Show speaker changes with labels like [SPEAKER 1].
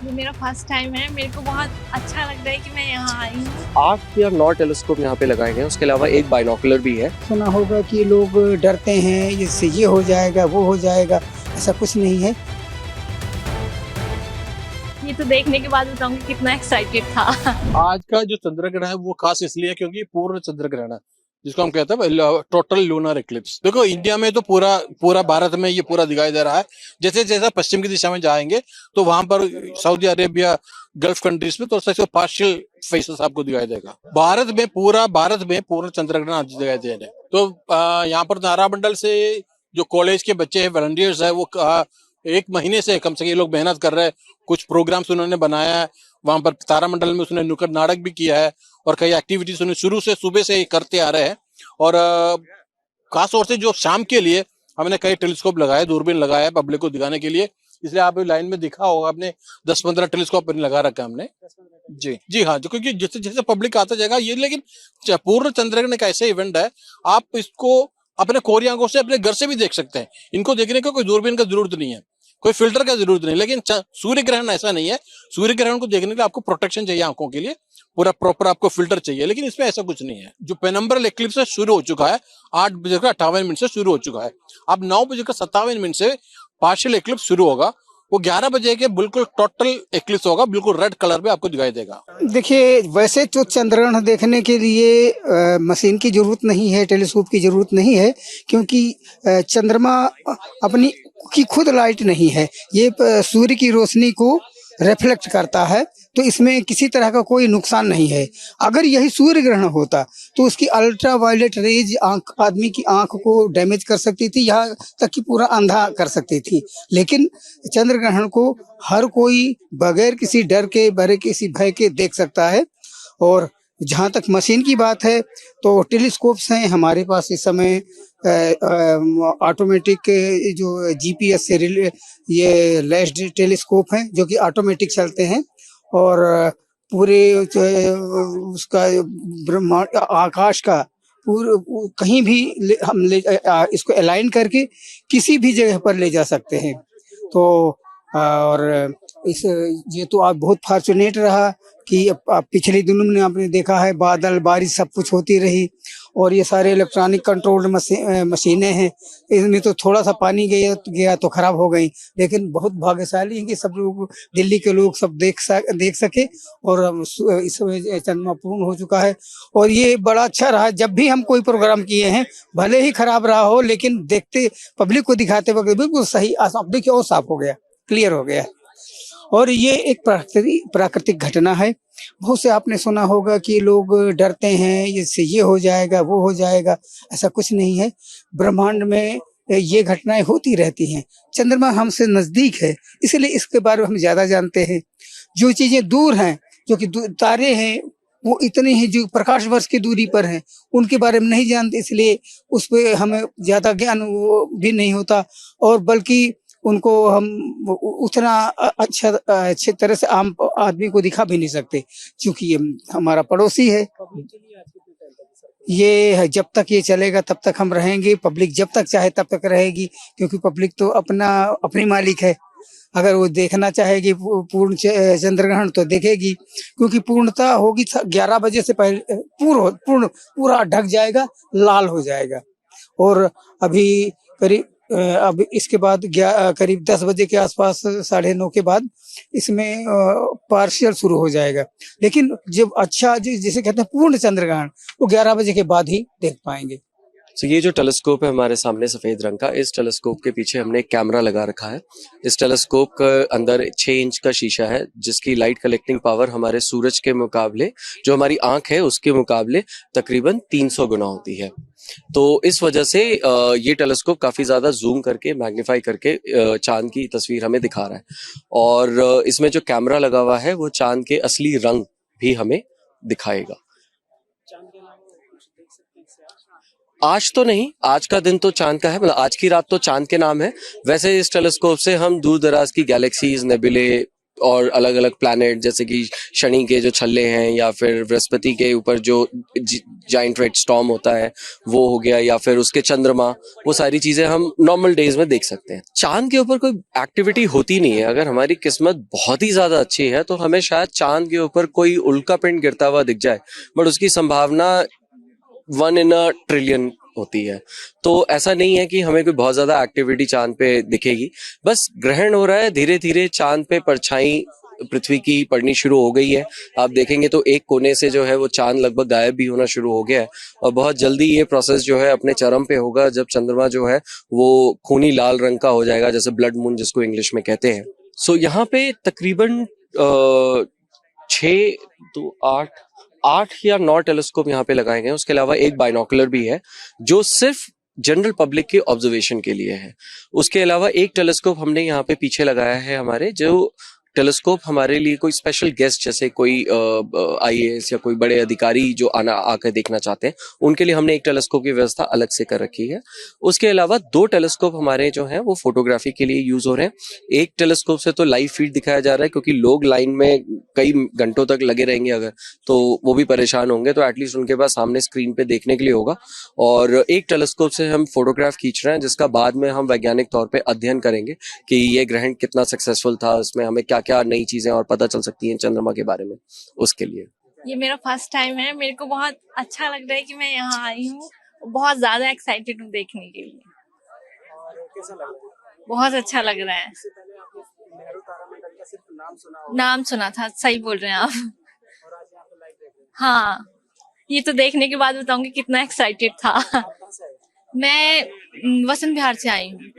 [SPEAKER 1] ये मेरा first time है। मेरे को बहुत अच्छा लग रहा है कि मैं यहाँ आई हूँ।
[SPEAKER 2] 8 या 9 टेलीस्कोप यहाँ पे लगाए गए हैं, उसके अलावा एक बाइनोकुलर भी है।
[SPEAKER 3] सुना होगा कि लोग डरते हैं, इससे ये हो जाएगा वो हो जाएगा, ऐसा कुछ नहीं है।
[SPEAKER 1] ये तो देखने के बाद बताऊंगी कितना एक्साइटेड था।
[SPEAKER 4] आज का जो चंद्र ग्रहण है वो खास इसलिए है क्योंकि पूर्ण चंद्र ग्रहण है, जिसको हम कहते हैं टोटल लूनर इक्लिप्स। देखो इंडिया में तो पूरा भारत में ये पूरा दिखाई दे रहा है। जैसे जैसे पश्चिम की दिशा में जाएंगे तो वहां पर सऊदी अरेबिया, गल्फ कंट्रीज में तो पार्शियल फेसेस आपको दिखाई देगा। भारत में पूर्ण चंद्र ग्रहण आज दिखाई दे रहे हैं। तो यहाँ पर तारामंडल से जो कॉलेज के बच्चे हैं, वॉलंटियर्स है, वो 1 महीने से कम से कम ये लोग मेहनत कर रहे हैं। कुछ प्रोग्राम्स उन्होंने बनाया है वहां पर तारामंडल में, उसने नुक्कड़ नाटक भी किया है और कई एक्टिविटीज उन्हें शुरू से सुबह से करते आ रहे हैं। और खास तौर से जो शाम के लिए हमने कई टेलीस्कोप लगाए, दूरबीन लगाया है पब्लिक को दिखाने के लिए। इसलिए आप लाइन में दिखा होगा आपने 10-15 टेलीस्कोप लगा रखा है हमने। जी हाँ, जो क्योंकि जैसे जैसे पब्लिक आता जाएगा ये, लेकिन पूर्ण चंद्रग्रहण एक ऐसा इवेंट है, आप इसको अपने कोरी आंखों से अपने घर से भी देख सकते हैं। इनको देखने का कोई दूरबीन का जरूरत नहीं है, कोई फिल्टर का जरूरत नहीं। लेकिन सूर्य ग्रहण ऐसा नहीं है। सूर्य ग्रहण को देखने के लिए आपको प्रोटेक्शन चाहिए आंखों के लिए, पूरा प्रॉपर आपको फिल्टर चाहिए। लेकिन इसमें ऐसा कुछ नहीं है। जो पेनम्बरल एक्लिप्स से शुरू हो चुका है 8:58 से शुरू हो चुका है। अब 9:57 से पार्शियल एक्लिप्स शुरू होगा। वो 11 बजे के बिल्कुल टोटल एक्लिप्स होगा, बिल्कुल रेड कलर में आपको दिखाई देगा।
[SPEAKER 3] देखिए, वैसे तो चंद्रग्रहण देखने के लिए मशीन की जरूरत नहीं है, टेलीस्कोप की जरूरत नहीं है, क्योंकि चंद्रमा अपनी की खुद लाइट नहीं है। ये सूर्य की रोशनी को रिफ्लेक्ट करता है, तो इसमें किसी तरह का कोई नुकसान नहीं है। अगर यही सूर्य ग्रहण होता तो उसकी अल्ट्रा वायलेट रेज आदमी की आंख को डैमेज कर सकती थी, यहाँ तक कि पूरा अंधा कर सकती थी। लेकिन चंद्र ग्रहण को हर कोई बगैर किसी डर के, बगैर किसी भय के देख सकता है। और जहाँ तक मशीन की बात है तो टेलीस्कोप्स हैं हमारे पास इस समय, ऑटोमेटिक जो जीपीएस से ये लैस्ड टेलीस्कोप हैं जो कि ऑटोमेटिक चलते हैं और पूरे उसका ब्रह्मांड आकाश का कहीं भी हम इसको अलाइन करके किसी भी जगह पर ले जा सकते हैं। तो और ये तो आप बहुत फॉर्चुनेट रहा कि पिछले दिनों में आपने देखा है बादल बारिश सब कुछ होती रही, और ये सारे इलेक्ट्रॉनिक कंट्रोल्ड मशीनें हैं। इनमें तो थोड़ा सा पानी गया तो खराब हो गई, लेकिन बहुत भाग्यशाली है कि सब लोग, दिल्ली के लोग सब देख सके। और इस समय चंद्रमा पूर्ण हो चुका है और ये बड़ा अच्छा रहा। जब भी हम कोई प्रोग्राम किए हैं, भले ही खराब रहा हो, लेकिन देखते पब्लिक को दिखाते वक्त बिल्कुल सही, देखिए और साफ हो गया, क्लियर हो गया। और ये एक प्राकृतिक घटना है। बहुत से आपने सुना होगा कि लोग डरते हैं, इससे ये हो जाएगा वो हो जाएगा, ऐसा कुछ नहीं है। ब्रह्मांड में ये घटनाएं होती रहती हैं। चंद्रमा हमसे नजदीक है, इसलिए इसके बारे में हम ज्यादा जानते हैं। जो चीजें दूर हैं, जो कि तारे हैं, वो इतने ही जो प्रकाश वर्ष की दूरी पर हैं, उनके बारे में नहीं जानते, इसलिए उस पर हमें ज्यादा ज्ञान भी नहीं होता। और बल्कि उनको हम उतना अच्छे तरह से आम आदमी को दिखा भी नहीं सकते, क्योंकि ये हमारा पड़ोसी है। ये जब तक ये चलेगा तब तक हम रहेंगे, पब्लिक जब तक चाहे तब तक रहेगी, क्योंकि पब्लिक तो अपनी मालिक है। अगर वो देखना चाहेगी पूर्ण चंद्रग्रहण तो देखेगी, क्योंकि पूर्णता होगी 11 बजे से पहले पूरा ढक जाएगा, लाल हो जाएगा। और अभी अब इसके बाद करीब 10 बजे के आसपास, 9:30 के बाद इसमें पार्शियल शुरू हो जाएगा। लेकिन जब जिसे कहते हैं पूर्ण चंद्रग्रहण, वो 11 बजे के बाद ही देख पाएंगे।
[SPEAKER 2] तो ये जो टेलीस्कोप है हमारे सामने सफेद रंग का, इस टेलीस्कोप के पीछे हमने एक कैमरा लगा रखा है। इस टेलीस्कोप के अंदर 6 इंच का शीशा है, जिसकी लाइट कलेक्टिंग पावर हमारे सूरज के मुकाबले, जो हमारी आंख है उसके मुकाबले तकरीबन 300 गुना होती है। तो इस वजह से ये टेलीस्कोप काफी ज्यादा जूम करके, मैग्नीफाई करके चांद की तस्वीर हमें दिखा रहा है। और इसमें जो कैमरा लगा हुआ है वो चांद के असली रंग भी हमें दिखाएगा। आज तो नहीं, आज का दिन तो चांद का है, मतलब आज की रात तो चांद के नाम है। वैसे इस टेलीस्कोप से हम दूर दराज की गैलेक्सीज, नेबुले और अलग अलग प्लैनेट जैसे कि शनि के जो छल्ले हैं या फिर बृहस्पति के ऊपर जो जाइंट रेड स्टॉर्म होता है वो हो गया, या फिर उसके चंद्रमा, वो सारी चीजें हम नॉर्मल डेज में देख सकते हैं। चांद के ऊपर कोई एक्टिविटी होती नहीं है। अगर हमारी किस्मत बहुत ही ज्यादा अच्छी है तो हमें शायद चांद के ऊपर कोई उल्का पिंड गिरता हुआ दिख जाए, बट उसकी संभावना 1 in a trillion होती है। तो ऐसा नहीं है कि हमें कोई बहुत ज्यादा एक्टिविटी चांद पे दिखेगी। बस ग्रहण हो रहा है, धीरे धीरे चांद पे परछाई पृथ्वी की पड़नी शुरू हो गई है। आप देखेंगे तो एक कोने से जो है वो चांद लगभग गायब भी होना शुरू हो गया है, और बहुत जल्दी ये प्रोसेस जो है अपने चरम पे होगा जब चंद्रमा जो है वो खूनी लाल रंग का हो जाएगा, जैसे ब्लड मून जिसको इंग्लिश में कहते हैं। सो यहाँ पे तकरीबन 6 तो 8 या 9 टेलीस्कोप यहाँ पे लगाए गए हैं। उसके अलावा एक बाइनोकुलर भी है जो सिर्फ जनरल पब्लिक के ऑब्जर्वेशन के लिए है। उसके अलावा एक टेलीस्कोप हमने यहाँ पे पीछे लगाया है हमारे, जो टेलीस्कोप हमारे लिए कोई स्पेशल गेस्ट जैसे कोई आईएएस या कोई बड़े अधिकारी जो आकर देखना चाहते हैं उनके लिए हमने एक टेलीस्कोप की व्यवस्था अलग से कर रखी है। उसके अलावा 2 टेलीस्कोप हमारे जो हैं वो फोटोग्राफी के लिए यूज हो रहे हैं। एक टेलीस्कोप से तो लाइव फीड दिखाया जा रहा है, क्योंकि लोग लाइन में कई घंटों तक लगे रहेंगे अगर, तो वो भी परेशान होंगे, तो एटलीस्ट उनके पास सामने स्क्रीन पे देखने के लिए होगा। और एक टेलीस्कोप से हम फोटोग्राफ खींच रहे हैं जिसका बाद में हम वैज्ञानिक तौर पे अध्ययन करेंगे कि ये ग्रहण कितना सक्सेसफुल था, उसमें हमें क्या क्या नई चीजें और पता चल सकती हैं चंद्रमा के बारे में, उसके लिए।
[SPEAKER 1] ये मेरा फर्स्ट टाइम है, मेरे को बहुत अच्छा लग रहा है कि मैं यहाँ आई हूँ। बहुत ज्यादा एक्साइटेड हूँ देखने के लिए। बहुत अच्छा लग रहा है। नाम सुना था, सही बोल रहे हैं आप। हाँ, ये तो देखने के बाद बताऊंगी कितना एक्साइटेड था। मैं वसंत विहार से आई हूँ।